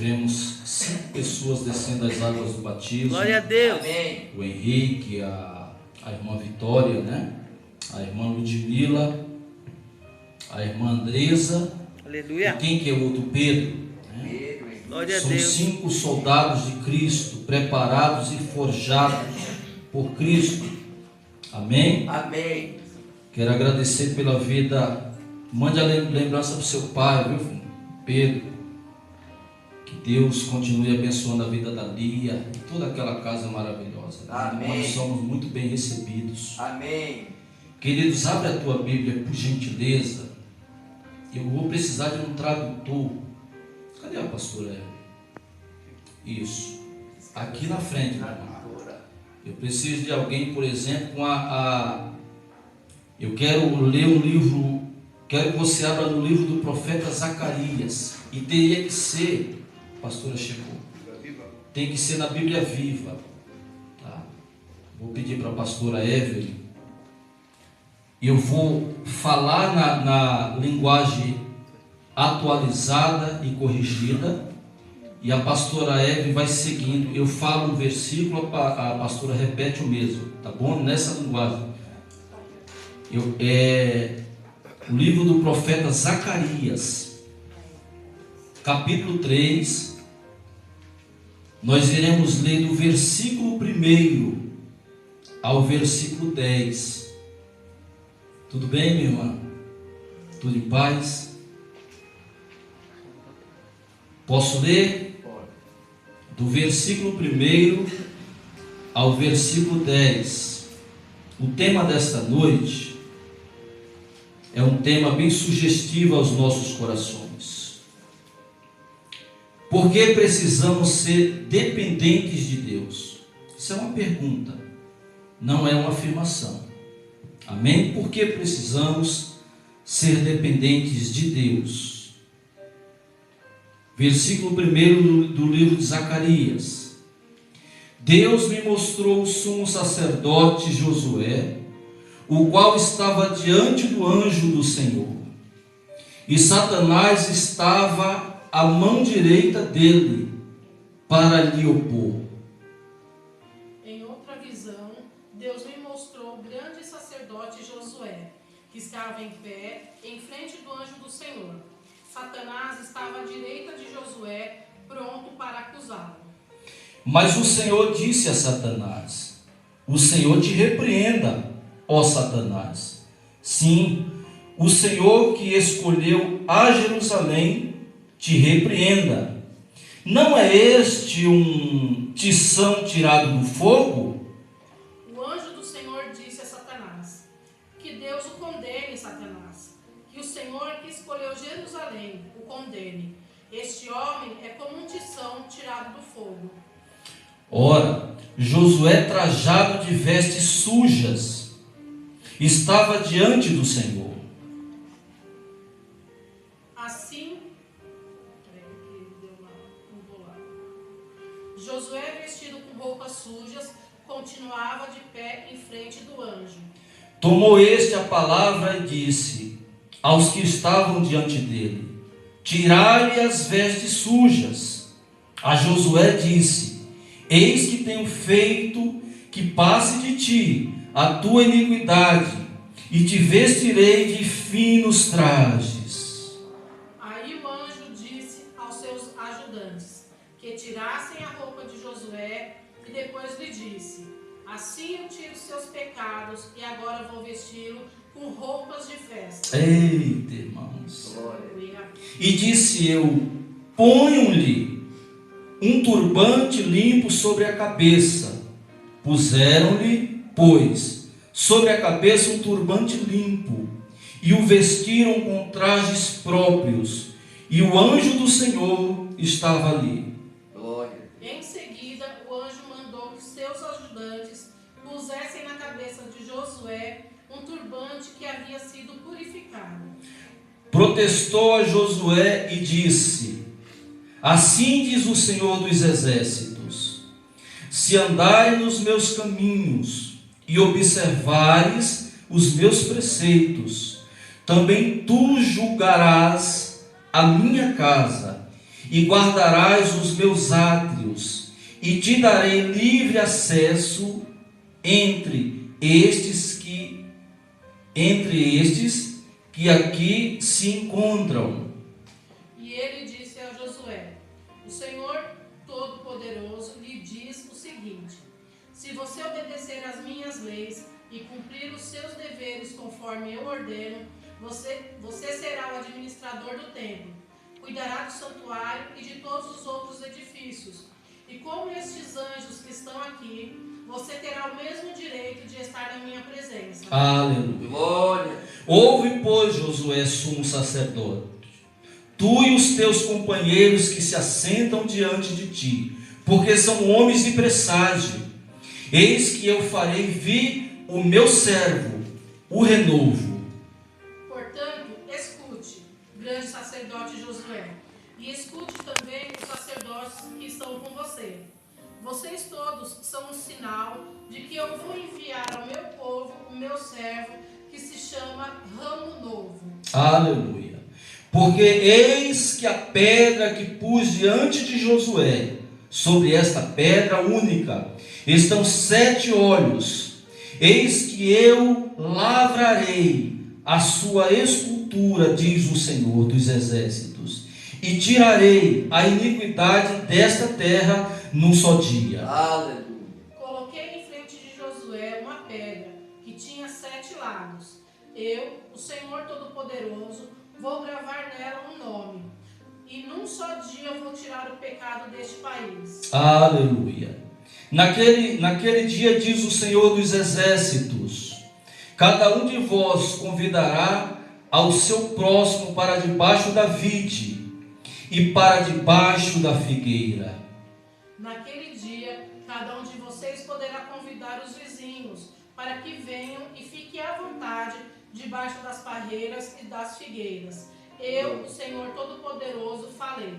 tivemos 5 pessoas descendo as águas do batismo. Glória a Deus. Amém. O Henrique, a irmã Vitória, né? A irmã Ludmila, a irmã Andresa. Aleluia. E quem que é o outro? Pedro. Né? Pedro, hein? Glória a São Deus. 5 soldados de Cristo, preparados e forjados por Cristo. Amém? Amém. Quero agradecer pela vida. Mande a lembrança para o seu pai, viu, filho? Pedro. Que Deus continue abençoando a vida da Lia e toda aquela casa maravilhosa. Amém. Nós somos muito bem recebidos. Amém. Queridos, abre a tua Bíblia, por gentileza. Eu vou precisar de um tradutor. Cadê a pastora Eva? Isso. Aqui na frente, meu irmão. Eu preciso de alguém, por exemplo, com eu quero ler um livro. Quero que você abra no livro do profeta Zacarias. E teria que ser, a pastora chegou, tem que ser na Bíblia Viva. Tá? Vou pedir para a pastora Evelyn. Eu vou falar na linguagem atualizada e corrigida. E a pastora Evelyn vai seguindo. Eu falo um versículo, a pastora repete o mesmo. Tá bom? Nessa linguagem. O livro do profeta Zacarias, capítulo 3, nós iremos ler do versículo 1 ao versículo 10. Tudo bem, minha irmã? Tudo em paz? Posso ler? Do versículo 1 ao versículo 10. O tema desta noite é um tema bem sugestivo aos nossos corações. Por que precisamos ser dependentes de Deus? Isso é uma pergunta, não é uma afirmação. Amém? Por que precisamos ser dependentes de Deus? Versículo 1 do livro de Zacarias. Deus me mostrou o sumo sacerdote Josué, o qual estava diante do anjo do Senhor, e Satanás estava à mão direita dele, para lhe opor. Em outra visão, Deus me mostrou o grande sacerdote Josué, que estava em pé, em frente do anjo do Senhor. Satanás estava à direita de Josué, pronto para acusá-lo. Mas o Senhor disse a Satanás: o Senhor te repreenda, ó Satanás. Sim, o Senhor que escolheu a Jerusalém te repreenda. Não é este um tição tirado do fogo? O anjo do Senhor disse a Satanás: que Deus o condene, Satanás. Que o Senhor que escolheu Jerusalém o condene. Este homem é como um tição tirado do fogo. Ora, Josué, trajado de vestes sujas, estava diante do Senhor. Assim, Josué, vestido com roupas sujas, continuava de pé em frente do anjo. Tomou este a palavra e disse aos que estavam diante dele: tirai-lhe as vestes sujas. A Josué disse: eis que tenho feito que passe de ti a tua iniquidade, e te vestirei de finos trajes. Aí o anjo disse aos seus ajudantes que tirassem a roupa de Josué, e depois lhe disse: assim eu tiro seus pecados, e agora vou vesti-lo com roupas de festa. Eita, irmãos. Aleluia. E disse eu: ponham-lhe um turbante limpo sobre a cabeça. Puseram-lhe, pois, sobre a cabeça um turbante limpo, e o vestiram com trajes próprios, e o anjo do Senhor estava ali. Glória. Em seguida, o anjo mandou que seus ajudantes pusessem na cabeça de Josué um turbante que havia sido purificado. Protestou a Josué e disse: assim diz o Senhor dos Exércitos: se andares nos meus caminhos e observares os meus preceitos, também tu julgarás a minha casa e guardarás os meus átrios, e te darei livre acesso entre estes que aqui se encontram. E ele disse a Josué: o Senhor Todo-Poderoso lhe diz o seguinte: se você obedecer às minhas leis e cumprir os seus deveres conforme eu ordeno, você será o administrador do templo, cuidará do santuário e de todos os outros edifícios. E como estes anjos que estão aqui, você terá o mesmo direito de estar na minha presença. Aleluia. Glória. Ouve, pois, Josué, sumo sacerdote, tu e os teus companheiros que se assentam diante de ti, porque são homens de presságio. Eis que eu farei vir o meu servo, o renovo. Portanto, escute, grande sacerdote Josué, e escute também os sacerdotes que estão com você. Vocês todos são um sinal de que eu vou enviar ao meu povo o meu servo, que se chama Ramo Novo. Aleluia. Porque eis que a pedra que pus diante de Josué, sobre esta pedra única, estão 7 olhos. Eis que eu lavrarei a sua escultura, diz o Senhor dos Exércitos, e tirarei a iniquidade desta terra num só dia. Aleluia. Coloquei em frente de Josué uma pedra que tinha 7 lados. Eu, o Senhor Todo-Poderoso, vou gravar nela um nome, e num só dia eu vou tirar o pecado deste país. Aleluia. Naquele dia, diz o Senhor dos Exércitos, cada um de vós convidará ao seu próximo para debaixo da vide e para debaixo da figueira. Naquele dia, cada um de vocês poderá convidar os vizinhos para que venham e fiquem à vontade debaixo das parreiras e das figueiras. Eu, o Senhor Todo-Poderoso, falei.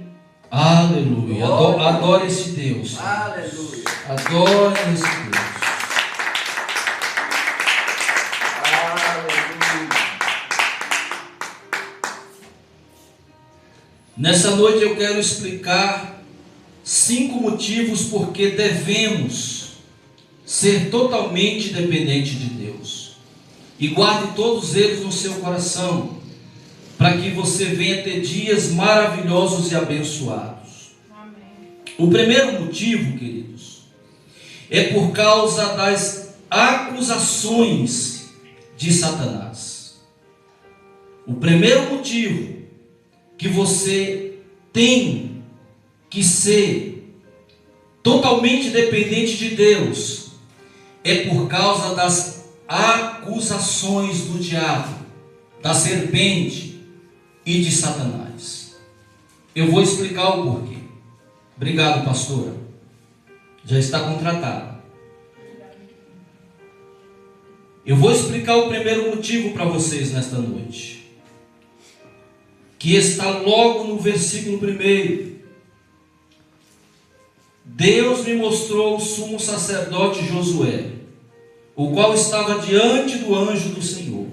Aleluia. Adore esse Deus. Aleluia. Adore esse Deus. Aleluia. Nessa noite eu quero explicar 5 motivos porque devemos ser totalmente dependentes de Deus. E guarde todos eles no seu coração, para que você venha ter dias maravilhosos e abençoados. Amém. O primeiro motivo, queridos, é por causa das acusações de Satanás. O primeiro motivo que você tem que ser totalmente dependente de Deus é por causa das acusações do diabo, da serpente e de Satanás. Eu vou explicar o porquê. Obrigado, pastora. Já está contratada. Eu vou explicar o primeiro motivo para vocês nesta noite, que está logo no versículo 1. Deus me mostrou o sumo sacerdote Josué, o qual estava diante do anjo do Senhor,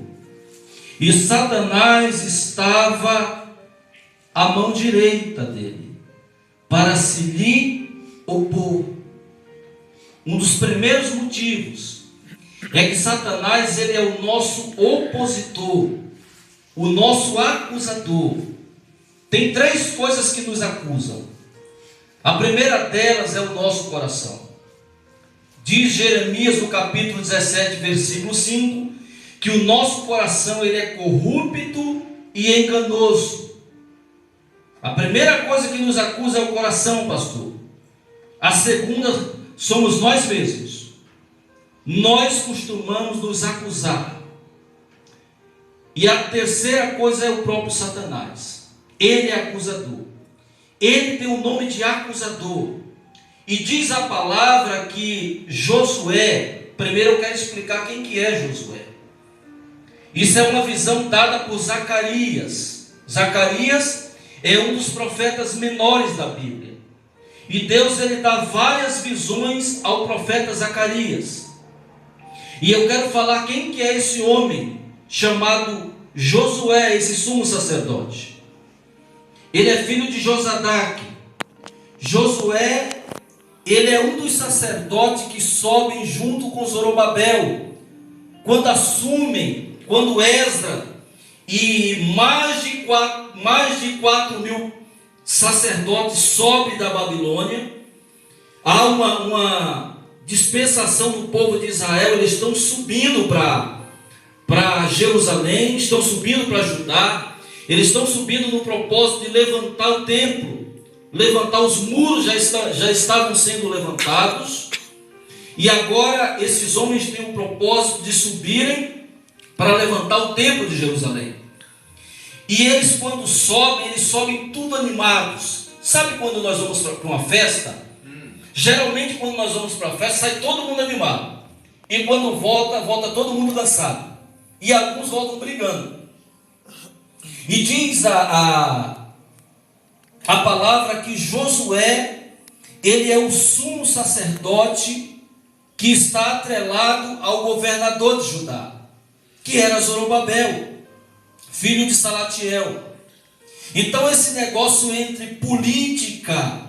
e Satanás estava à mão direita dele, para se lhe opor. Um dos primeiros motivos é que Satanás, ele é o nosso opositor, o nosso acusador. Tem 3 coisas que nos acusam. A primeira delas é o nosso coração. Diz Jeremias no capítulo 17, versículo 5, que o nosso coração ele é corrupto e enganoso. A primeira coisa que nos acusa é o coração, pastor. A segunda somos nós mesmos. Nós costumamos nos acusar. E a terceira coisa é o próprio Satanás. Ele é acusador. Ele tem o nome de acusador. E diz a palavra que Josué, primeiro eu quero explicar quem que é Josué. Isso é uma visão dada por Zacarias. Zacarias é um dos profetas menores da Bíblia. E Deus ele dá várias visões ao profeta Zacarias. E eu quero falar quem que é esse homem chamado Josué, esse sumo sacerdote. ele é filho de Josadaque. Josué, ele é um dos sacerdotes que sobem junto com Zorobabel, quando Esdras e mais de 4.000 sacerdotes sobem da Babilônia. Há uma dispersação do povo de Israel, eles estão subindo para Jerusalém, estão subindo para Judá, eles estão subindo no propósito de levantar o templo, levantar os muros, já estavam sendo levantados, e agora esses homens têm o propósito de subirem para levantar o templo de Jerusalém. E eles, quando sobem, eles sobem tudo animados. Sabe quando nós vamos para uma festa? Geralmente quando nós vamos para a festa, sai todo mundo animado, e quando volta todo mundo dançado, e alguns voltam brigando. E diz a palavra que Josué, ele é o sumo sacerdote que está atrelado ao governador de Judá, que era Zorobabel, filho de Salatiel. Então esse negócio entre política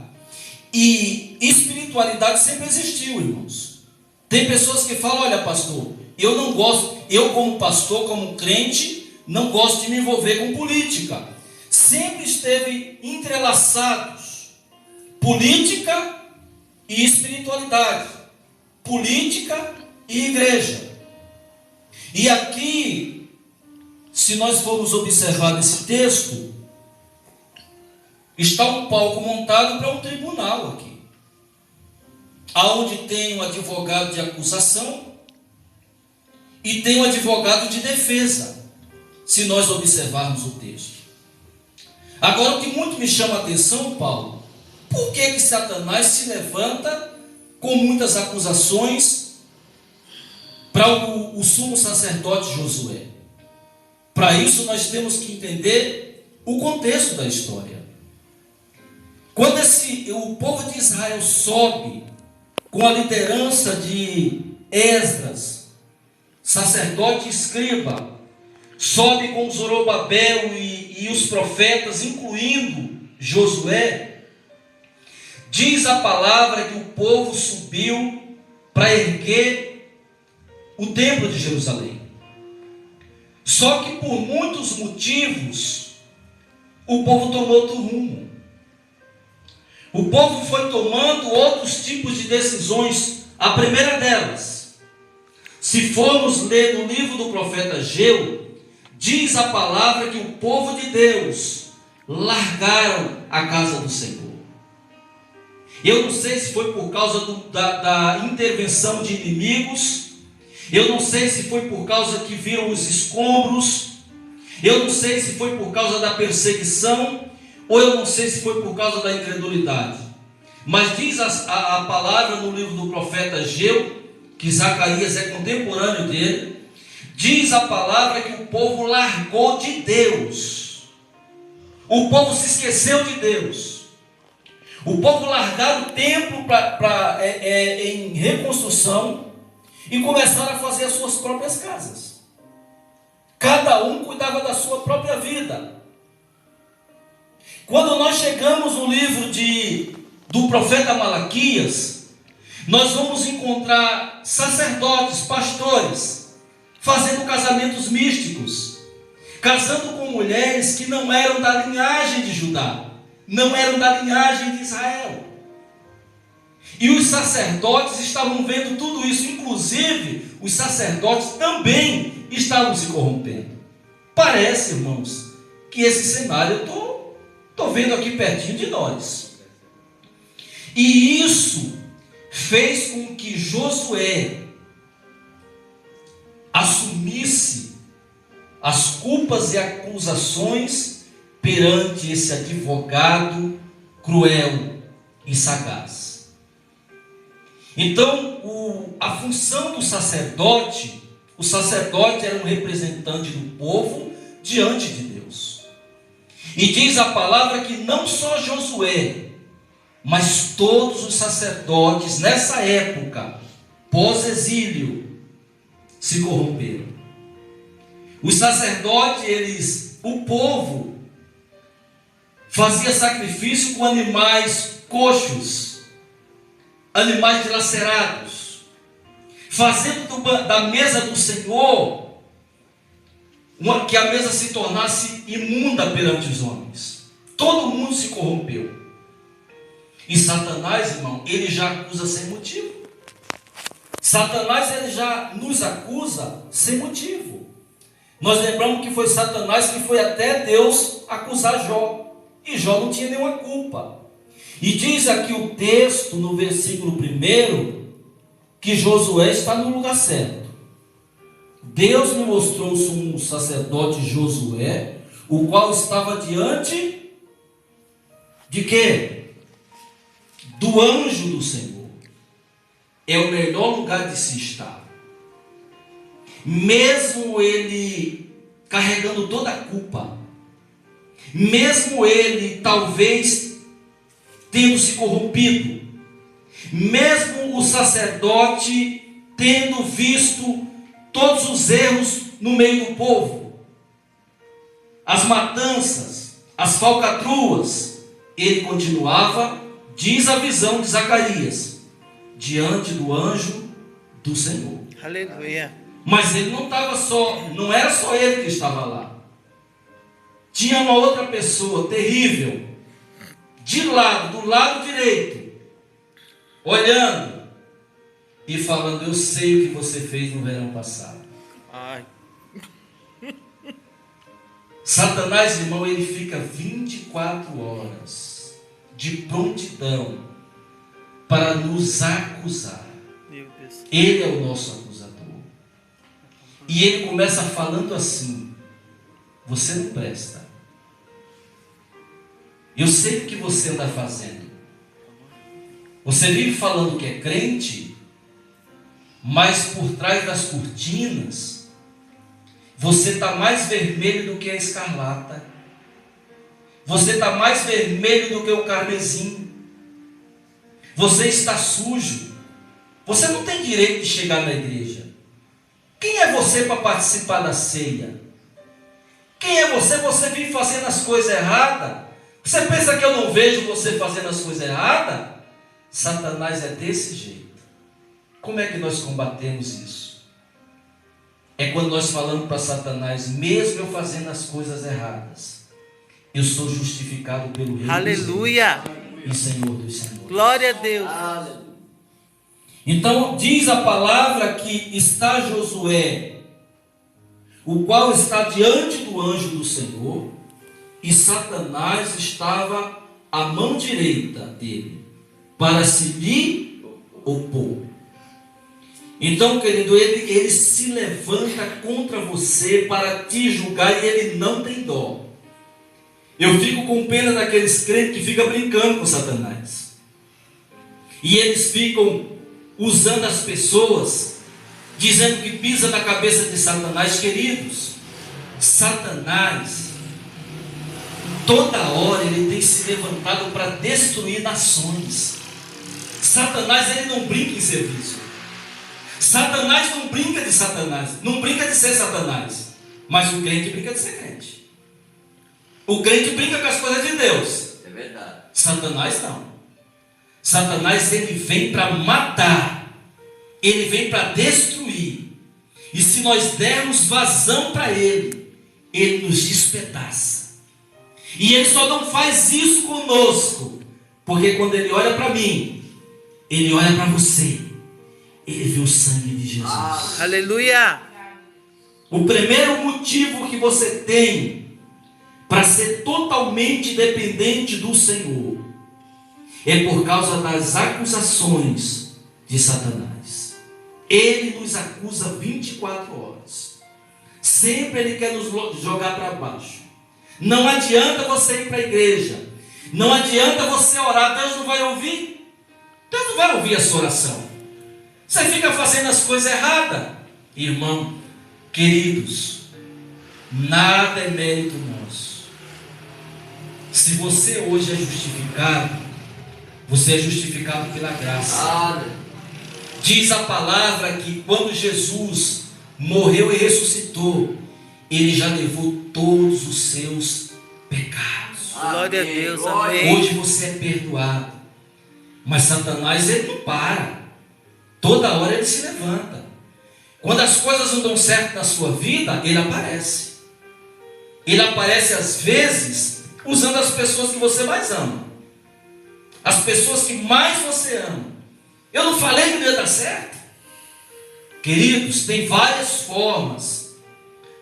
e espiritualidade sempre existiu, irmãos. Tem pessoas que falam: olha, pastor, eu não gosto, eu como pastor, como crente, não gosto de me envolver com política. Sempre esteve entrelaçados política e espiritualidade, política e igreja. E aqui, se nós formos observar nesse texto, está um palco montado para um tribunal aqui, aonde tem um advogado de acusação e tem um advogado de defesa, se nós observarmos o texto. Agora, o que muito me chama a atenção, Paulo, por que Satanás se levanta com muitas acusações para o sumo sacerdote Josué? Para isso nós temos que entender o contexto da história. Quando o povo de Israel sobe com a liderança de Esdras, sacerdote e escriba, sobe com Zorobabel e os profetas, incluindo Josué, diz a palavra que o povo subiu para erguer o templo de Jerusalém. Só que por muitos motivos, o povo tomou outro rumo. O povo foi tomando outros tipos de decisões. A primeira delas, se formos ler no livro do profeta Ageu, diz a palavra que o povo de Deus largaram a casa do Senhor. Eu não sei se foi por causa da intervenção de inimigos, eu não sei se foi por causa que viram os escombros, eu não sei se foi por causa da perseguição, ou eu não sei se foi por causa da incredulidade. Mas diz a palavra no livro do profeta Ageu, que Zacarias é contemporâneo dele, diz a palavra que o povo largou de Deus. O povo se esqueceu de Deus. O povo largaram o templo em reconstrução e começaram a fazer as suas próprias casas. Cada um cuidava da sua própria vida. Quando nós chegamos no livro do profeta Malaquias, nós vamos encontrar sacerdotes, pastores, fazendo casamentos místicos, casando com mulheres que não eram da linhagem de Judá, não eram da linhagem de Israel. E os sacerdotes estavam vendo tudo isso, inclusive os sacerdotes também estavam se corrompendo. Parece, irmãos, que esse cenário eu estou vendo aqui pertinho de nós. E isso fez com que Josué assumisse as culpas e acusações perante esse advogado cruel e sagaz. Então, a função do sacerdote, o sacerdote era um representante do povo diante de Deus. E diz a palavra que não só Josué, mas todos os sacerdotes nessa época, pós-exílio, se corromperam. Os sacerdotes, o povo, fazia sacrifício com animais coxos, animais dilacerados, fazendo da mesa do Senhor que a mesa se tornasse imunda perante os homens. Todo mundo se corrompeu. E Satanás, irmão, ele já acusa sem motivo. Satanás, ele já nos acusa sem motivo. Nós lembramos que foi Satanás que foi até Deus acusar Jó. E Jó não tinha nenhuma culpa. E diz aqui o texto, no versículo 1, que Josué está no lugar certo. Deus me mostrou o sumo sacerdote Josué, o qual estava diante de quê? Do anjo do Senhor. É o melhor lugar de se estar. Mesmo ele carregando toda a culpa, mesmo ele talvez tendo se corrompido, mesmo o sacerdote tendo visto todos os erros no meio do povo, as matanças, as falcatruas, ele continuava, diz a visão de Zacarias, diante do anjo do Senhor. Aleluia. Mas ele não estava só, não era só ele que estava lá. Tinha uma outra pessoa terrível, de lado, do lado direito, olhando e falando: eu sei o que você fez no verão passado. Ai. Satanás, irmão, ele fica 24 horas de prontidão para nos acusar. Meu Deus. Ele é o nosso acusador. E ele começa falando assim: você não presta. Eu sei o que você anda fazendo. Você vive falando que é crente, mas por trás das cortinas você está mais vermelho do que a escarlata. Você está mais vermelho do que o carmesim. Você está sujo. Você não tem direito de chegar na igreja. Quem é você para participar da ceia? Quem é você? Você vive fazendo as coisas erradas. Você pensa que eu não vejo você fazendo as coisas erradas? Satanás é desse jeito. Como é que nós combatemos isso? É quando nós falamos para Satanás: mesmo eu fazendo as coisas erradas, eu sou justificado pelo Rei Aleluia. e Senhor dos Senhores. Glória a Deus. Então diz a palavra que está Josué, o qual está diante do anjo do Senhor, e Satanás estava à mão direita dele, para se lhe opor. Então, querido, ele se levanta contra você para te julgar, e ele não tem dó. Eu fico com pena daqueles crentes que ficam brincando com Satanás. E eles ficam usando as pessoas, dizendo que pisa na cabeça de Satanás. Queridos, Satanás, toda hora ele tem se levantado para destruir nações. Satanás, ele não brinca em serviço. Satanás não brinca de Satanás, não brinca de ser Satanás. Mas o crente brinca de ser crente. O crente brinca com as coisas de Deus. É verdade. Satanás não. Satanás, ele vem para matar, ele vem para destruir. E se nós dermos vazão para ele, ele nos despedaça. E ele só não faz isso conosco, porque quando ele olha para mim, ele olha para você, ele vê o sangue de Jesus. Aleluia. O primeiro motivo que você tem para ser totalmente dependente do Senhor é por causa das acusações de Satanás. Ele nos acusa 24 horas. Sempre ele quer nos jogar para baixo. Não adianta você ir para a igreja. Não adianta você orar. Deus não vai ouvir. Deus não vai ouvir a sua oração. Você fica fazendo as coisas erradas. Irmão, queridos, nada é mérito nosso. Se você hoje é justificado, você é justificado pela graça. Diz a palavra que quando Jesus morreu e ressuscitou, ele já levou todos os seus pecados. Glória a Deus, Glória. amém. Hoje você é perdoado. Mas Satanás, ele não para. Toda hora ele se levanta. Quando as coisas não dão certo na sua vida, ele aparece. Ele aparece às vezes usando as pessoas que você mais ama. As pessoas que mais você ama. Eu não falei que não ia dar certo? Queridos, tem várias formas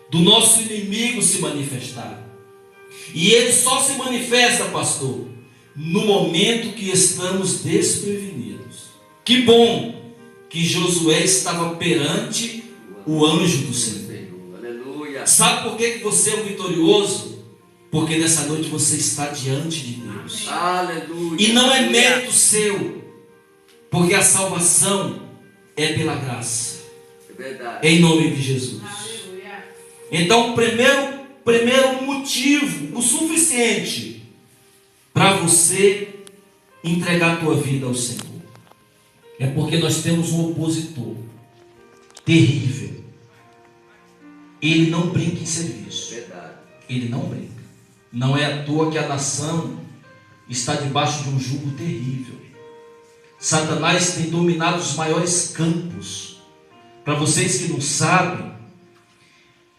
do nosso inimigo se manifestar. E ele só se manifesta, pastor, no momento que estamos desprevenidos. Que bom que Josué estava perante o anjo do Senhor. Aleluia. Sabe por que você é um vitorioso? Porque nessa noite você está diante de Deus. Aleluia. E não é mérito seu, porque a salvação é pela graça. É verdade. Em nome de Jesus. Aleluia. Então, primeiro motivo, o suficiente para você entregar a tua vida ao Senhor, é porque nós temos um opositor terrível. Ele não brinca em serviço. Verdade. Ele não brinca. Não é à toa que a nação está debaixo de um jugo terrível. Satanás tem dominado os maiores campos. Para vocês que não sabem,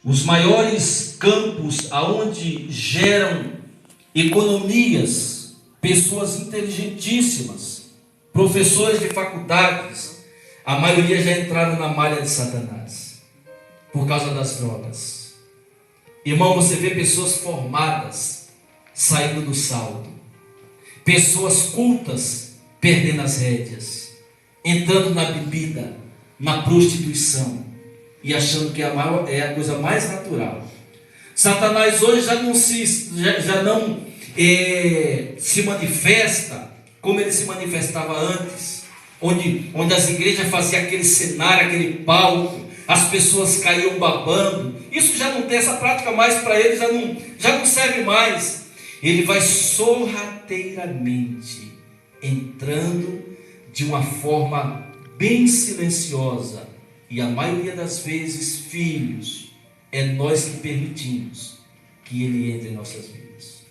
os maiores campos aonde geram economias, pessoas inteligentíssimas, professores de faculdades, a maioria já entraram na malha de Satanás por causa das drogas. Irmão, você vê pessoas formadas saindo do saldo, pessoas cultas perdendo as rédeas, entrando na bebida, na prostituição e achando que é a coisa mais natural. Satanás hoje já não se manifesta como ele se manifestava antes, onde as igrejas faziam aquele cenário, aquele palco, as pessoas caíam babando. Isso já não tem essa prática mais para ele, já não serve mais. Ele vai sorrateiramente entrando de uma forma bem silenciosa, e a maioria das vezes, filhos, é nós que permitimos que ele entre em nossas vidas.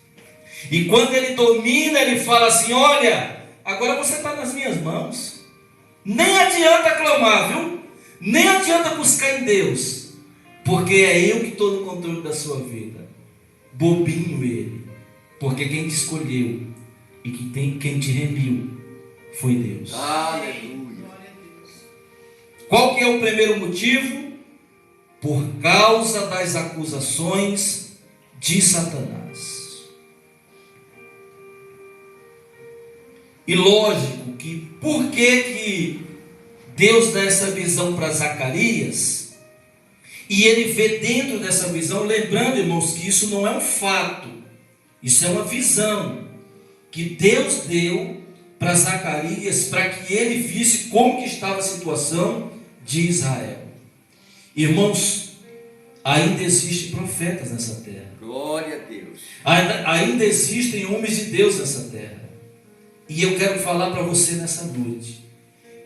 E quando ele domina, ele fala assim: olha, agora você está nas minhas mãos, nem adianta clamar, viu? Nem adianta buscar em Deus, porque é eu que estou no controle da sua vida. Bobinho ele, porque quem te escolheu e quem te remiu foi Deus. Aleluia. Qual que é o primeiro motivo? Por causa das acusações de Satanás. E lógico que por que Deus dá essa visão para Zacarias, e ele vê dentro dessa visão, lembrando, irmãos, que isso não é um fato, isso é uma visão que Deus deu para Zacarias, para que ele visse como que estava a situação de Israel. Irmãos, ainda existem profetas nessa terra. Glória a Deus. Ainda existem homens de Deus nessa terra. E eu quero falar para você nessa noite,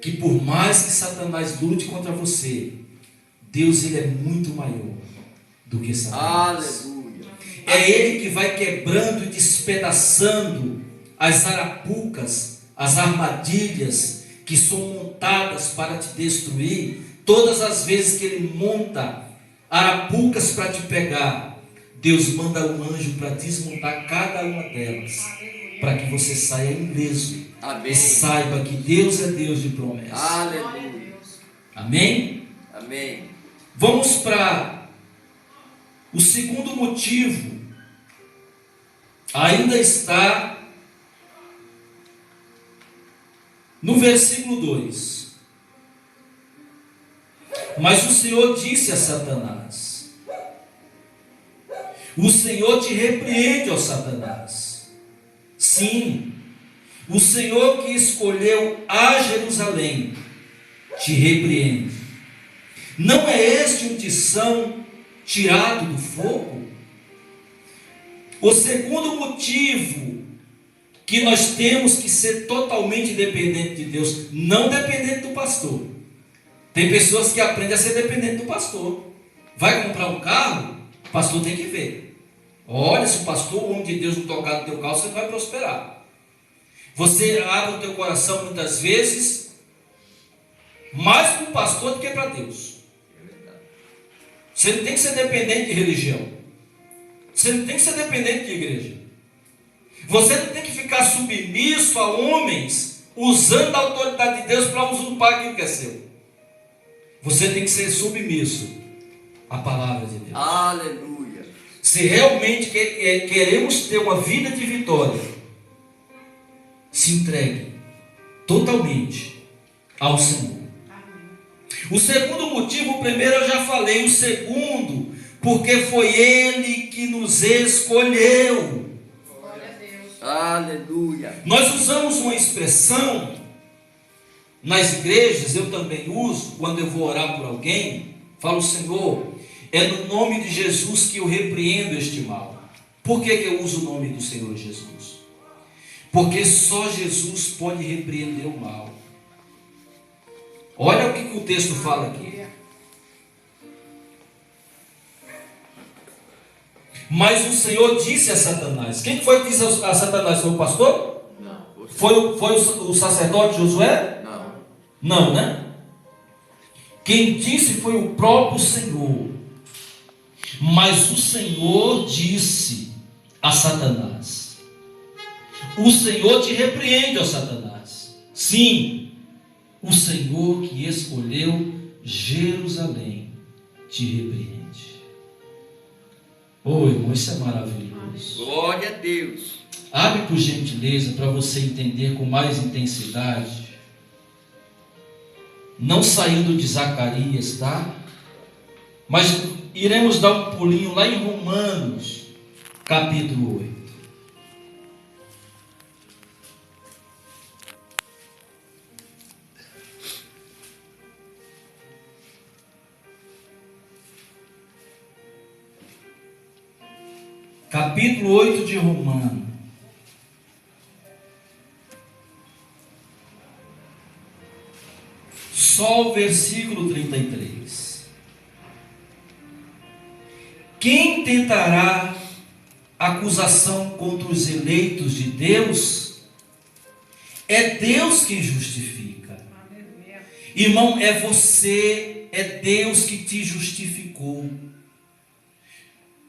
que por mais que Satanás lute contra você, Deus, ele é muito maior do que Satanás. Aleluia. É ele que vai quebrando e despedaçando as arapucas, as armadilhas que são montadas para te destruir. Todas as vezes que ele monta arapucas para te pegar, Deus manda um anjo para desmontar cada uma delas, para que você saia ileso. Amém. E saiba que Deus é Deus de promessa. Aleluia. Amém? Amém. Vamos para o segundo motivo. Ainda está no versículo 2. Mas o Senhor disse a Satanás: o Senhor te repreende, ó Satanás. Sim, o Senhor que escolheu a Jerusalém te repreende. Não é este um tição tirado do fogo? O segundo motivo que nós temos que ser totalmente dependente de Deus, não dependente do pastor. Tem pessoas que aprendem a ser dependente do pastor. Vai comprar um carro, o pastor tem que ver. Olha, se o pastor, o homem de Deus, não tocar no teu carro, você não vai prosperar. Você abre o teu coração muitas vezes mais para o pastor do que para Deus. Você não tem que ser dependente de religião. Você não tem que ser dependente de igreja. Você não tem que ficar submisso a homens usando a autoridade de Deus para usurpar aquilo que é seu. Você tem que ser submisso à palavra de Deus. Aleluia. Se realmente queremos ter uma vida de vitória, se entregue totalmente ao Senhor. O segundo motivo, o primeiro eu já falei, o segundo, porque foi Ele que nos escolheu. Glória a Deus. Aleluia. Nós usamos uma expressão nas igrejas, eu também uso, quando eu vou orar por alguém, falo: Senhor, é no nome de Jesus que eu repreendo este mal. Por que eu uso o nome do Senhor Jesus? Porque só Jesus pode repreender o mal. Olha o que o texto fala aqui. Mas o Senhor disse a Satanás. Quem foi que disse a Satanás? Foi o pastor? Não. Foi o sacerdote Josué? Não. Não, né? Quem disse foi o próprio Senhor. Mas o Senhor disse a Satanás. O Senhor te repreende, ó Satanás. Sim, o Senhor que escolheu Jerusalém te repreende. Oh, irmão, isso é maravilhoso. Glória a Deus. Abre por gentileza para você entender com mais intensidade. Não saindo de Zacarias, tá? Mas iremos dar um pulinho lá em Romanos, capítulo 8. Capítulo 8 de Romanos. Só o versículo 33. Quem tentará acusação contra os eleitos de Deus? É Deus quem justifica. Irmão, é você, é Deus que te justificou.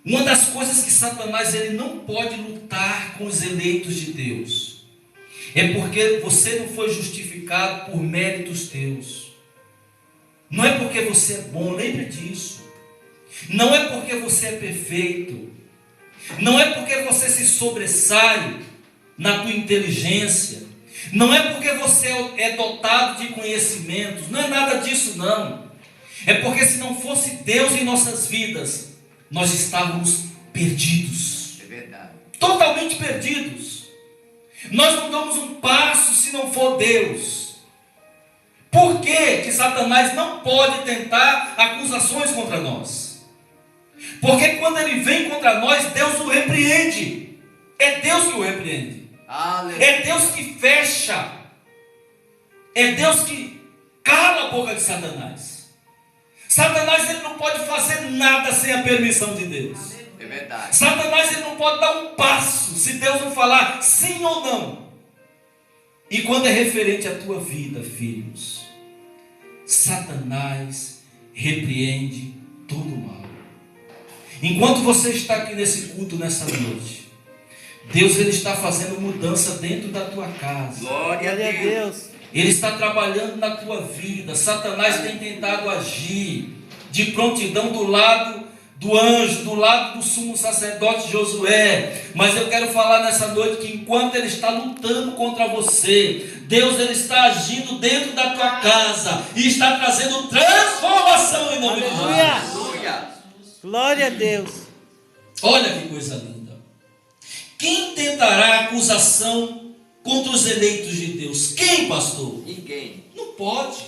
Uma das coisas que Satanás ele não pode lutar com os eleitos de Deus é porque você não foi justificado por méritos teus. Não é porque você é bom, lembre disso. Não é porque você é perfeito. Não é porque você se sobressai na tua inteligência. Não é porque você é dotado de conhecimentos. Não é nada disso, não. É porque se não fosse Deus em nossas vidas, nós estávamos perdidos. É verdade. Totalmente perdidos. Nós não damos um passo se não for Deus. Por que Satanás não pode tentar acusações contra nós? Porque quando ele vem contra nós, Deus o repreende. É Deus que o repreende. Aleluia. É Deus que fecha. É Deus que cala a boca de Satanás. Satanás ele não pode fazer nada sem a permissão de Deus. É verdade. Satanás ele não pode dar um passo se Deus não falar sim ou não. E quando é referente à tua vida, filhos, Satanás repreende todo o mal. Enquanto você está aqui nesse culto nessa noite, Deus ele está fazendo mudança dentro da tua casa. Glória a Deus. Ele está trabalhando na tua vida. Satanás tem tentado agir de prontidão do lado do anjo, do lado do sumo sacerdote Josué. Mas eu quero falar nessa noite que enquanto ele está lutando contra você, Deus ele está agindo dentro da tua casa e está trazendo transformação em nome de Jesus. Aleluia. Glória a Deus. Olha que coisa linda. Quem tentará acusação contra os eleitos de Deus? Quem, pastor? Ninguém. Não pode.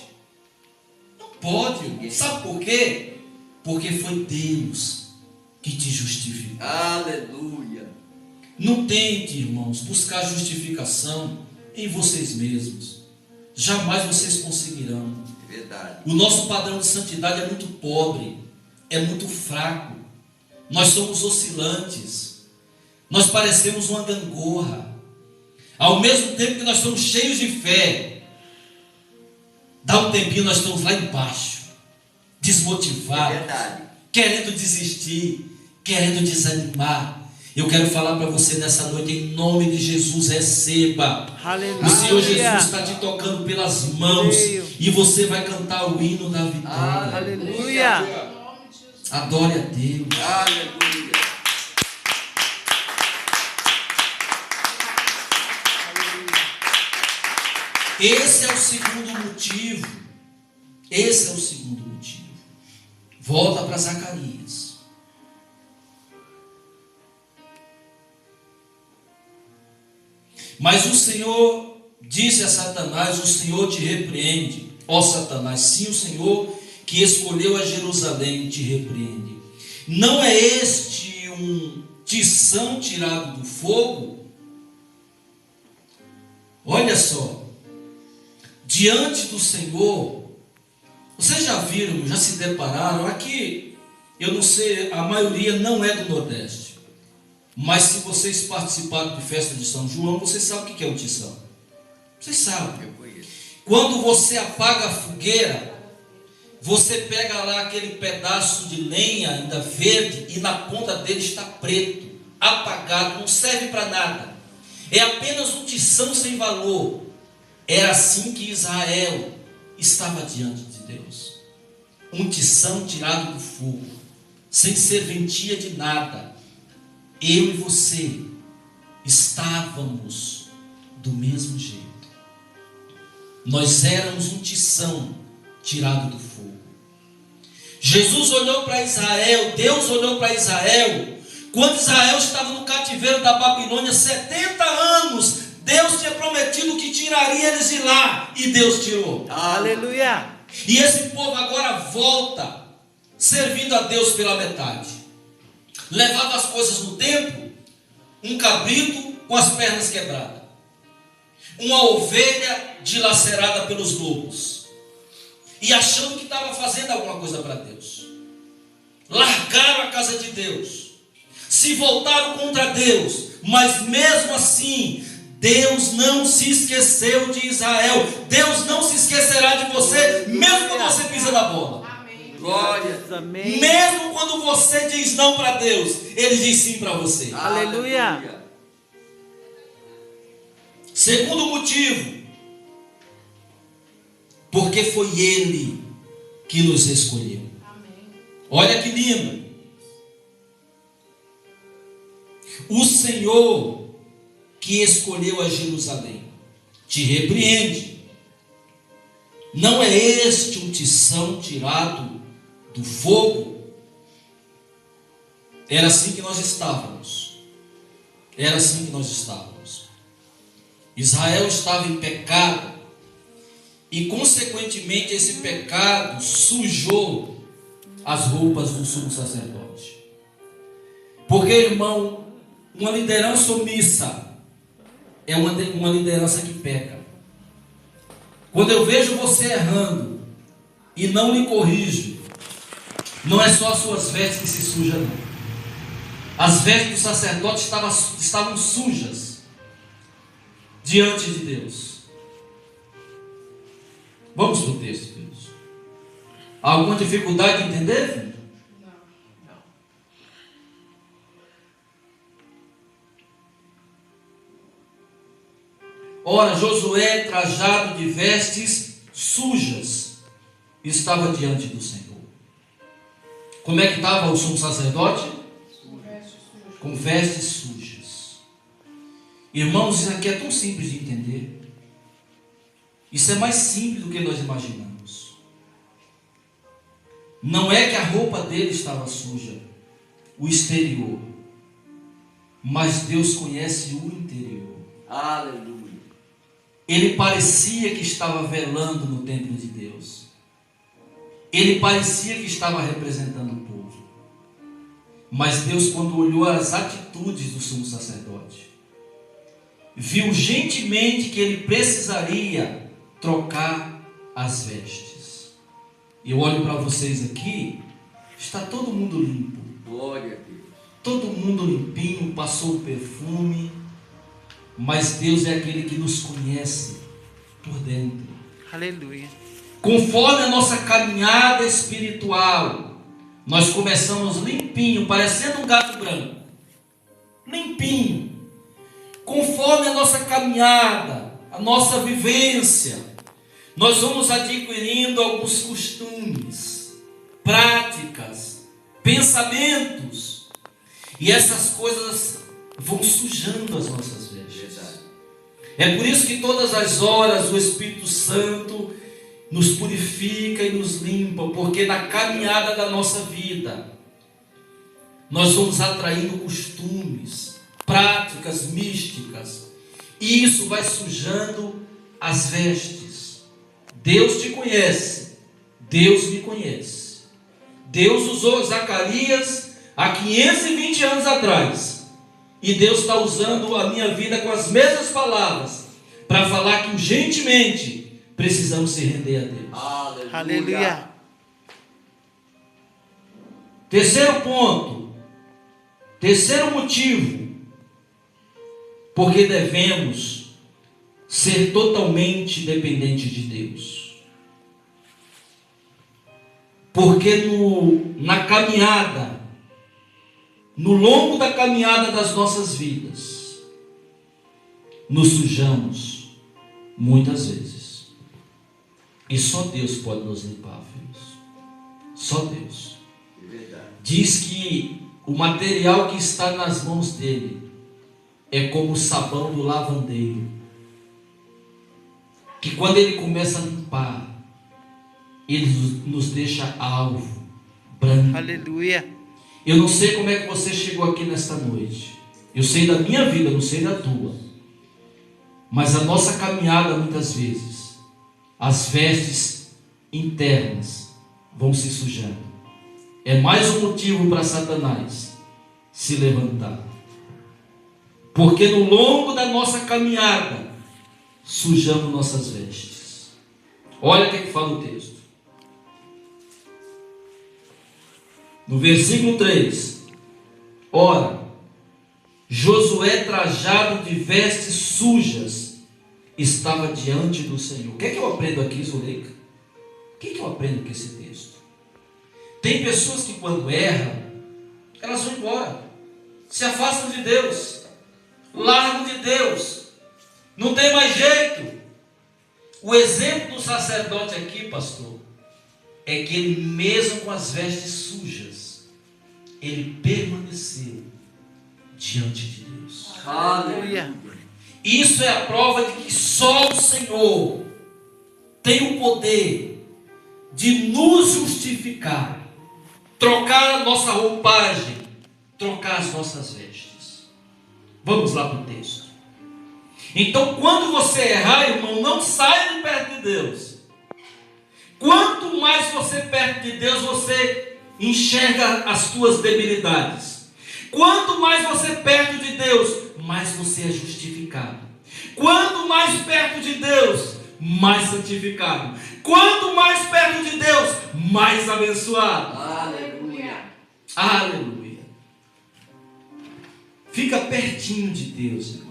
Não pode. Sabe por quê? Porque foi Deus que te justificou. Aleluia. Não tente, irmãos, buscar justificação em vocês mesmos. Jamais vocês conseguirão. É verdade. O nosso padrão de santidade é muito pobre, é muito fraco. Nós somos oscilantes. Nós parecemos uma gangorra. Ao mesmo tempo que nós estamos cheios de fé, dá um tempinho nós estamos lá embaixo, desmotivados, querendo desistir, querendo desanimar. Eu quero falar para você nessa noite, em nome de Jesus, receba. Aleluia. O Senhor Jesus está te tocando pelas mãos e você vai cantar o hino da vitória. Aleluia. Em nome de Jesus. Adore a Deus. Aleluia. Esse é o segundo motivo. Esse é o segundo motivo. Volta para Zacarias. Mas o Senhor disse a Satanás: o Senhor te repreende, ó Satanás. Sim, o Senhor que escolheu a Jerusalém te repreende. Não é este um tição tirado do fogo? Olha só, diante do Senhor, vocês já viram, já se depararam, aqui, eu não sei, a maioria não é do Nordeste, mas se vocês participaram de festa de São João, vocês sabem o que é um tição. Vocês sabem. Eu conheço. Quando você apaga a fogueira, você pega lá aquele pedaço de lenha ainda verde e na ponta dele está preto, apagado, não serve para nada. É apenas um tição sem valor. Era assim que Israel estava diante de Deus. Um tição tirado do fogo, sem serventia de nada. Eu e você estávamos do mesmo jeito. Nós éramos um tição tirado do fogo. Jesus olhou para Israel, Deus olhou para Israel, quando Israel estava no cativeiro da Babilônia, 70 anos, Deus tinha prometido que tiraria eles de lá, e Deus tirou. Aleluia. E esse povo agora volta, servindo a Deus pela metade. Levava as coisas no templo, um cabrito com as pernas quebradas, uma ovelha dilacerada pelos lobos, e achando que estava fazendo alguma coisa para Deus. Largaram a casa de Deus, se voltaram contra Deus, mas mesmo assim, Deus não se esqueceu de Israel. Deus não se esquecerá de você, mesmo quando você pisa na bola. Amém. Glória. Amém. Mesmo quando você diz não para Deus, Ele diz sim para você. Aleluia. Segundo motivo, porque foi Ele que nos escolheu. Amém. Olha que lindo. O Senhor que escolheu a Jerusalém te repreende. Não é este um tição tirado do fogo? Era assim que nós estávamos. Era assim que nós estávamos. Israel estava em pecado e, consequentemente, esse pecado sujou as roupas do sumo sacerdote. Porque, irmão, uma liderança omissa é uma liderança que peca. Quando eu vejo você errando e não lhe corrijo, não é só as suas vestes que se sujam, não. As vestes do sacerdote estavam sujas diante de Deus. Vamos para o texto, queridos. Alguma dificuldade em entender, filho? Não. Ora, Josué, trajado de vestes sujas, estava diante do Senhor. Como é que estava o sumo sacerdote? Com vestes sujas. Irmãos, isso aqui é tão simples de entender. Isso é mais simples do que nós imaginamos. Não é que a roupa dele estava suja, o exterior, mas Deus conhece o interior. Aleluia. Ele parecia que estava velando no templo de Deus. Ele parecia que estava representando o povo. Mas Deus, quando olhou as atitudes do sumo sacerdote, viu gentilmente que ele precisaria trocar as vestes. Eu olho para vocês aqui, está todo mundo limpo. Glória a Deus. todo mundo limpinho, passou o perfume, mas Deus é aquele que nos conhece por dentro. Aleluia. Conforme a nossa caminhada espiritual, nós começamos limpinho, parecendo um gato branco, limpinho. Conforme a nossa caminhada, a nossa vivência, nós vamos adquirindo alguns costumes, práticas, pensamentos, e essas coisas vão sujando as nossas vestes. É por isso que todas as horas o Espírito Santo nos purifica e nos limpa, porque na caminhada da nossa vida nós vamos atraindo costumes, práticas místicas, e isso vai sujando as vestes. Deus te conhece, Deus me conhece. Deus usou Zacarias há 520 anos atrás, e Deus está usando a minha vida com as mesmas palavras para falar que urgentemente precisamos se render a Deus. Aleluia. Terceiro ponto, terceiro motivo, porque devemos ser totalmente dependentes de Deus. Porque na caminhada, no longo da caminhada das nossas vidas, nos sujamos muitas vezes. E só Deus pode nos limpar, filhos. Só Deus. Diz que o material que está nas mãos dele é como o sabão do lavandeiro, que quando ele começa a limpar, ele nos deixa alvo, branco. Aleluia. Eu não sei como é que você chegou aqui nesta noite. Eu sei da minha vida, não sei da tua. Mas a nossa caminhada, muitas vezes, as vestes internas vão se sujando. É mais um motivo para Satanás se levantar. Porque no longo da nossa caminhada, sujamos nossas vestes. Olha o que fala o texto. No versículo 3. Ora, Josué, trajado de vestes sujas, estava diante do Senhor. O que é que eu aprendo aqui, Zuleika? O que é que eu aprendo com esse texto? Tem pessoas que quando erram, elas vão embora, se afastam de Deus, largam de Deus, não tem mais jeito. O exemplo do sacerdote aqui, pastor, é que ele mesmo com as vestes sujas, ele permaneceu diante de Deus. Aleluia. Isso é a prova de que só o Senhor tem o poder de nos justificar, trocar a nossa roupagem, trocar as nossas vestes. Vamos lá para o texto. Então, quando você errar, irmão, não saia de perto de Deus. Quanto mais você perto de Deus, você enxerga as tuas debilidades. Quanto mais você perto de Deus, mais você é justificado. Quanto mais perto de Deus, mais santificado. Quanto mais perto de Deus, mais abençoado. Aleluia. Aleluia. Fica pertinho de Deus, irmão.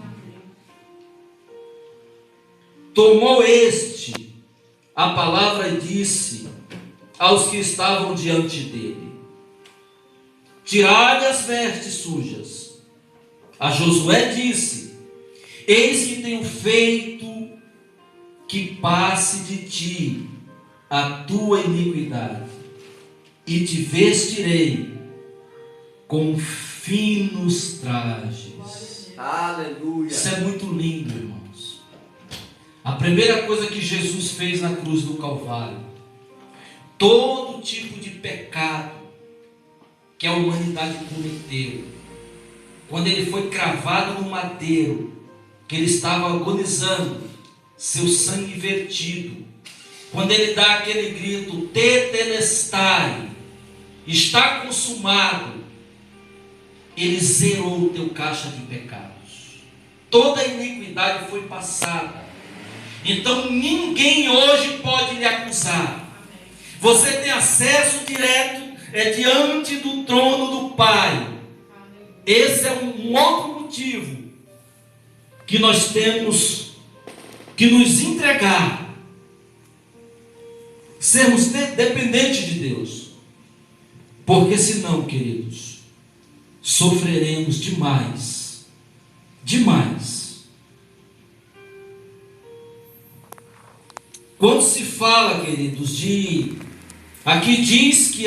Tomou este a palavra e disse aos que estavam diante dele: tirai as vestes sujas. A Josué disse: eis que tenho feito que passe de ti a tua iniquidade, e te vestirei com finos trajes. Aleluia. Isso é muito lindo, irmãos. A primeira coisa que Jesus fez na cruz do Calvário, todo tipo de pecado que a humanidade cometeu, quando ele foi cravado no madeiro, que ele estava agonizando, seu sangue vertido, quando ele dá aquele grito, tetelestai, está consumado, ele zerou o teu caixa de pecados. Toda a iniquidade foi passada. Então ninguém hoje pode lhe acusar. Você tem acesso direto diante do trono do Pai. esse é um outro motivo que nós temos que nos entregar, sermos dependentes de Deus, porque senão, queridos, sofreremos demais, demais. Quando se fala, queridos, aqui diz que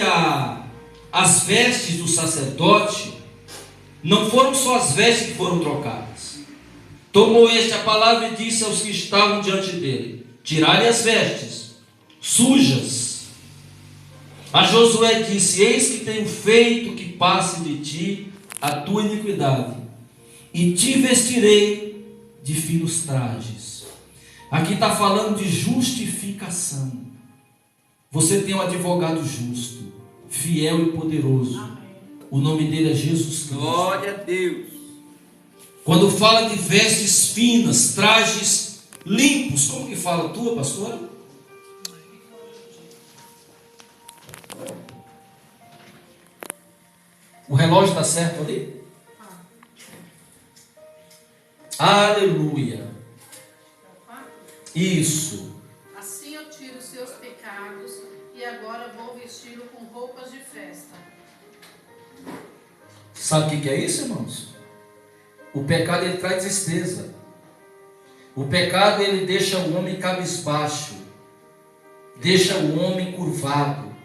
as vestes do sacerdote não foram só as vestes que foram trocadas. Tomou este a palavra e disse aos que estavam diante dele: tirai as vestes sujas. A Josué disse: eis que tenho feito que passe de ti a tua iniquidade, e te vestirei de finos trajes. Aqui está falando de justificação. Você tem um advogado justo, fiel e poderoso. Amém. O nome dele é Jesus Cristo. Glória a Deus. Quando fala de vestes finas, trajes limpos, como que fala a tua, pastora? O relógio está certo ali? Aleluia. Isso. Assim eu tiro os seus pecados e agora vou vesti-lo com roupas de festa. Sabe o que é isso, irmãos? O pecado, ele traz tristeza. O pecado, ele deixa o homem cabisbaixo, deixa o homem curvado.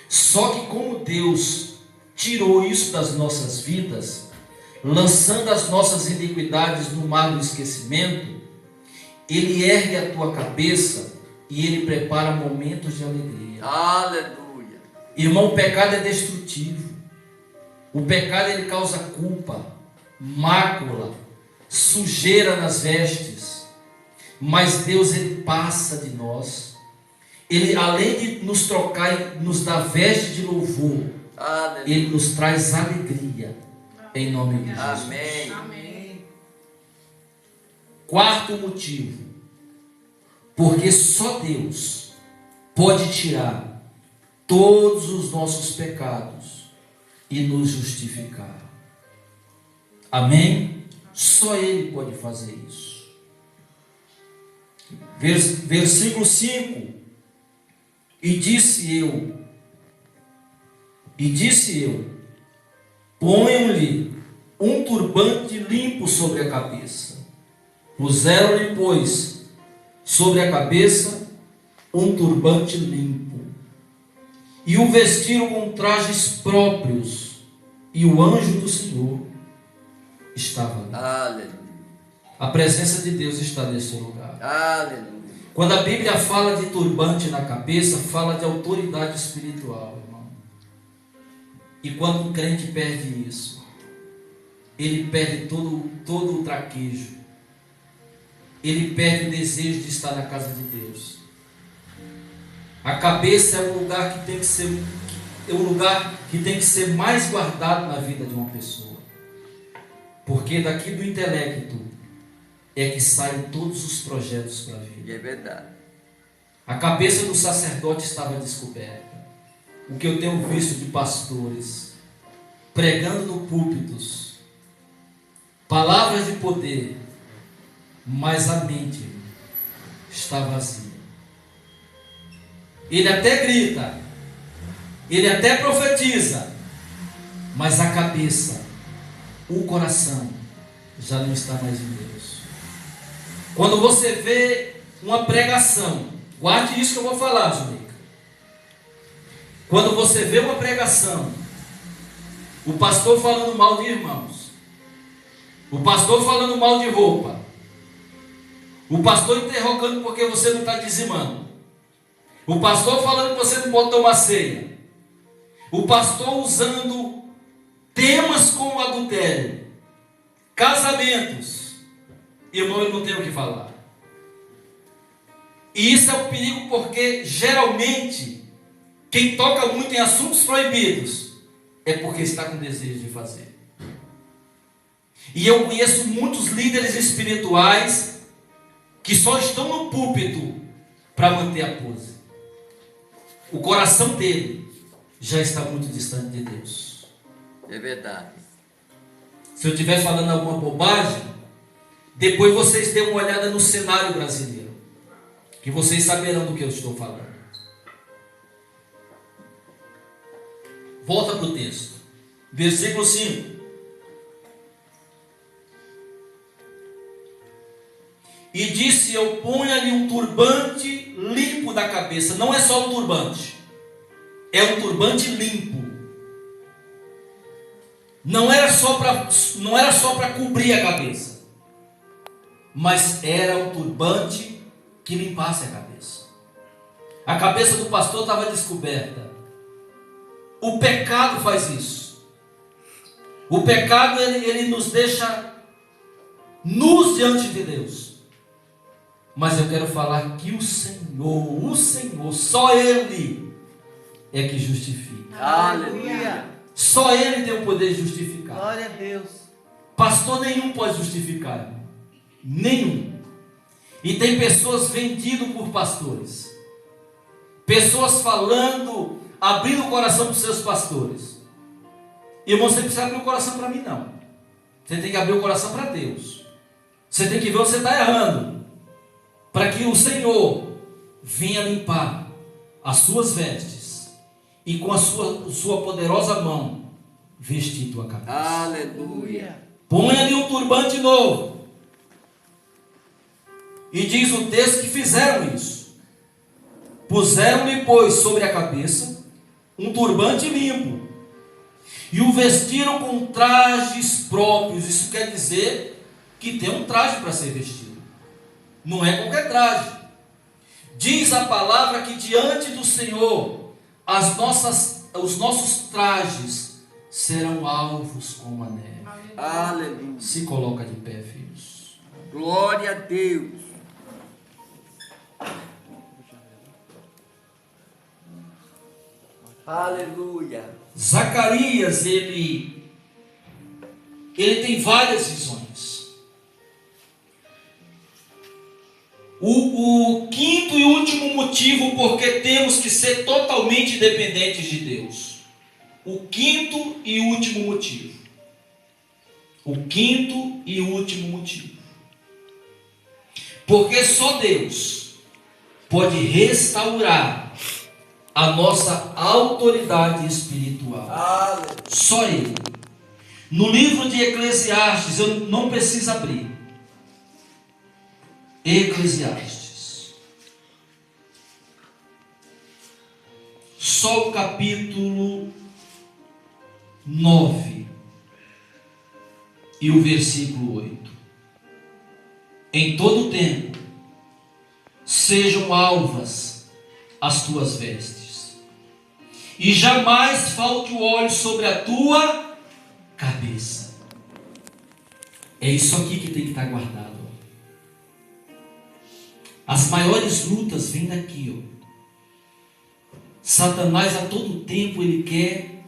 Só que como Deus tirou isso das nossas vidas, lançando as nossas iniquidades no mar do esquecimento, Ele ergue a tua cabeça e Ele prepara momentos de alegria. Aleluia. Irmão, o pecado é destrutivo. O pecado, ele causa culpa, mácula, sujeira nas vestes. Mas Deus, ele passa de nós. Ele, além de nos trocar e nos dar veste de louvor, Aleluia, Ele nos traz alegria, em nome de Jesus. amém. Amém. Quarto motivo, porque só Deus pode tirar todos os nossos pecados e nos justificar. Amém? Só Ele pode fazer isso. Versículo 5: E disse eu, ponham-lhe um turbante limpo sobre a cabeça. Puseram-lhe, pois, sobre a cabeça um turbante limpo, e o vestiram com trajes próprios, e o anjo do Senhor estava ali. Aleluia. A presença de Deus está nesse lugar. Aleluia. Quando a Bíblia fala de turbante na cabeça, fala de autoridade espiritual, irmão. E quando um crente perde isso, ele perde todo o traquejo. Ele perde o desejo de estar na casa de Deus. A cabeça é um lugar que tem que ser mais guardado na vida de uma pessoa. Porque daqui do intelecto é que saem todos os projetos para a vida. É verdade. A cabeça do sacerdote estava descoberta. O que eu tenho visto de pastores pregando no púlpitos, palavras de poder, mas a mente está vazia. Ele até grita, ele até profetiza, mas a cabeça, o coração já não está mais em Deus. Quando você vê uma pregação, guarde isso que eu vou falar, Zuleika. Quando você vê uma pregação, o pastor falando mal de irmãos, o pastor falando mal de roupa, o pastor interrogando porque você não está dizimando, o pastor falando que você não pode tomar ceia, o pastor usando temas como adultério, casamentos, irmão, ele não tem o que falar. E isso é um perigo, porque geralmente quem toca muito em assuntos proibidos é porque está com desejo de fazer. E eu conheço muitos líderes espirituais que só estão no púlpito para manter a pose. O coração dele já está muito distante de Deus. É verdade. Se eu estiver falando alguma bobagem, depois vocês dêem uma olhada no cenário brasileiro, que vocês saberão do que eu estou falando. Volta para o texto, versículo 5. E disse eu: ponha-lhe um turbante limpo da cabeça. Não é só um turbante, é um turbante limpo. Não era só para cobrir a cabeça, mas era um turbante que limpasse a cabeça. A cabeça do pastor estava descoberta. O pecado faz isso. O pecado ele nos deixa nus diante de Deus. Mas eu quero falar que o Senhor, só Ele é que justifica. Aleluia. Só Ele tem o poder de justificar. Glória a Deus. Pastor nenhum pode justificar, irmão. Nenhum. E tem pessoas vendidas por pastores. Pessoas falando, abrindo o coração para os seus pastores. Irmão, você não precisa abrir o coração para mim, não. Você tem que abrir o coração para Deus. Você tem que ver onde você está errando, para que o Senhor venha limpar as suas vestes e com a sua poderosa mão vestir tua cabeça. Aleluia. Ponha-lhe um turbante novo. E diz o texto que fizeram isso. Puseram-lhe, pois, sobre a cabeça um turbante limpo e o vestiram com trajes próprios. Isso quer dizer que tem um traje para ser vestido. Não é qualquer traje. Diz a palavra que diante do Senhor os nossos trajes serão alvos como a neve. Aleluia. Se coloca de pé, filhos. Glória a Deus. Aleluia. Zacarias, ele tem várias visões. O quinto e último motivo porque temos que ser totalmente dependentes de Deus. O quinto e último motivo. O quinto e último motivo. Porque só Deus pode restaurar a nossa autoridade espiritual. Aleluia. Só Ele. No livro de Eclesiastes, eu não preciso abrir. Eclesiastes. Só o capítulo 9 e o versículo 8. Em todo tempo sejam alvas as tuas vestes, e jamais falte o óleo sobre a tua cabeça. É isso aqui que tem que estar guardado. As maiores lutas vêm daqui, ó. Satanás a todo tempo ele quer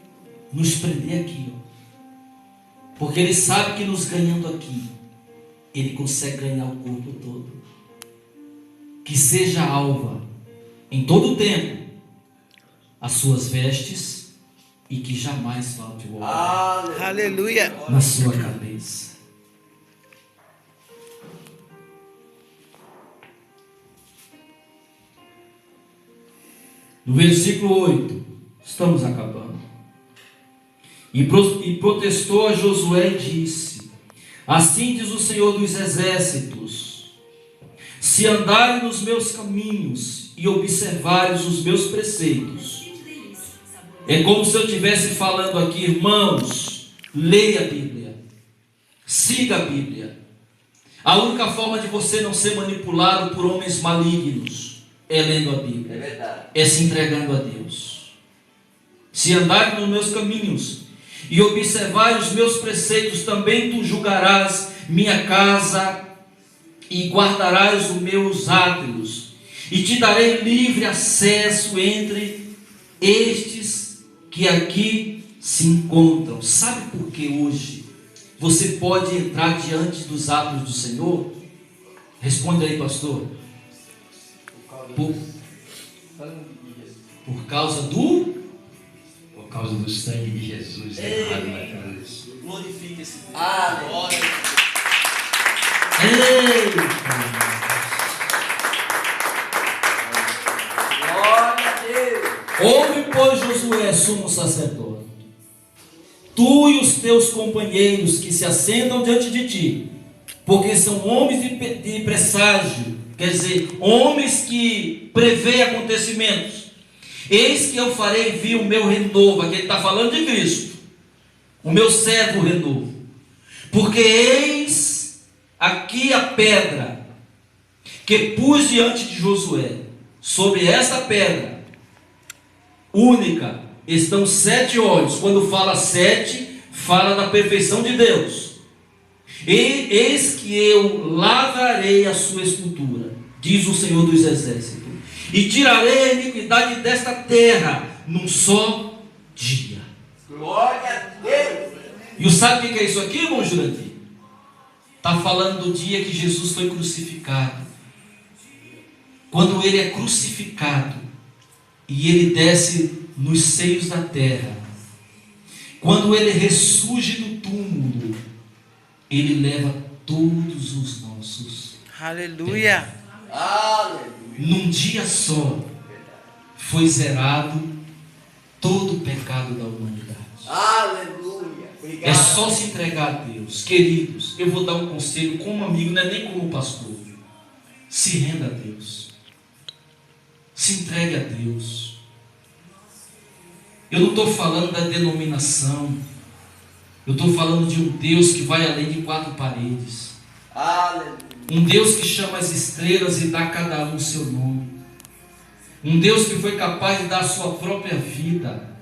nos prender aqui, ó. Porque ele sabe que nos ganhando aqui, ele consegue ganhar o corpo todo. Que seja alva em todo o tempo as suas vestes e que jamais falte o óleo Aleluia. na sua cabeça. No versículo 8, estamos acabando. E protestou a Josué e disse: assim diz o Senhor dos Exércitos: se andares nos meus caminhos e observares os meus preceitos. É como se eu estivesse falando aqui, irmãos, leia a Bíblia, siga a Bíblia. A única forma de você não ser manipulado por homens malignos é lendo a Bíblia, É verdade. é se entregando a Deus. Se andares nos meus caminhos e observares os meus preceitos, também tu julgarás minha casa e guardarás os meus átrios, e te darei livre acesso entre estes que aqui se encontram. Sabe por que hoje você pode entrar diante dos átrios do Senhor? Responde aí, pastor. Por causa causa do sangue de Jesus derramado na cruz. Glorifique esse Deus. Aleluia. Glória a Deus. Ouve, pois, Josué, sumo sacerdote, tu e os teus companheiros que se assentam diante de ti, porque são homens de presságio, quer dizer, homens que preveem acontecimentos. Eis que eu farei vir o meu renovo. Aqui ele está falando de Cristo, o meu servo renovo. Porque eis aqui a pedra que pus diante de Josué. Sobre esta pedra única estão 7 olhos. Quando fala 7, fala da perfeição de Deus. E eis que eu lavrarei a sua escultura, diz o Senhor dos Exércitos, e tirarei a iniquidade desta terra num só dia. Glória a Deus. E sabe o que é isso aqui, irmão Jurandir? Está falando do dia que Jesus foi crucificado. Quando ele é crucificado e ele desce nos seios da terra, quando ele ressurge do túmulo, ele leva todos os nossos. Aleluia. Aleluia. Num dia só foi zerado todo o pecado da humanidade. Aleluia. Obrigado. É só se entregar a Deus. Queridos, eu vou dar um conselho como amigo, não é nem como pastor. Se renda a Deus. Se entregue a Deus. Eu não estou falando da denominação. Eu estou falando de um Deus que vai além de 4 paredes. Aleluia. Um Deus que chama as estrelas e dá a cada um o seu nome. Um Deus que foi capaz de dar a sua própria vida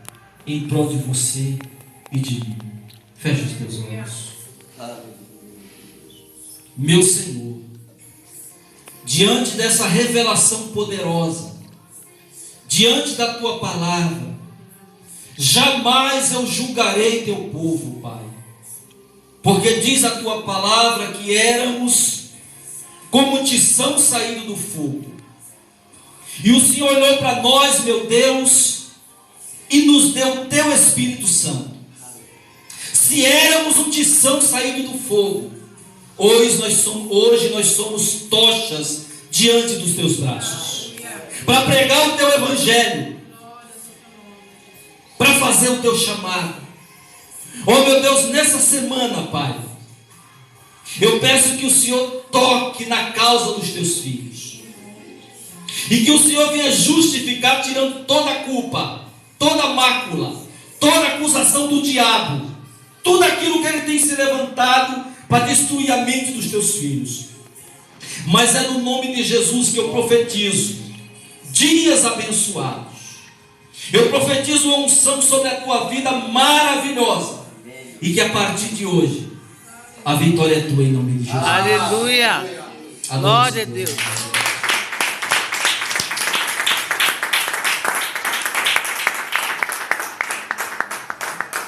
em prol de você e de mim. Feche os teus olhos. Aleluia. Meu Senhor, diante dessa revelação poderosa, diante da tua palavra, jamais eu julgarei teu povo, Pai, porque diz a tua palavra que éramos como tição saído do fogo, e o Senhor olhou para nós, meu Deus, e nos deu o teu Espírito Santo. Se éramos um tição saído do fogo, hoje nós somos tochas diante dos teus braços, para pregar o teu evangelho, para fazer o teu chamado. Oh meu Deus, nessa semana, Pai, eu peço que o Senhor toque na causa dos teus filhos, e que o Senhor venha justificar, tirando toda a culpa, toda a mácula, toda a acusação do diabo, tudo aquilo que ele tem se levantado para destruir a mente dos teus filhos. Mas é no nome de Jesus que eu profetizo dias abençoados. Eu profetizo uma unção sobre a tua vida maravilhosa, e que a partir de hoje a vitória é tua em nome de Jesus. Aleluia. Adore Glória a Deus. Deus.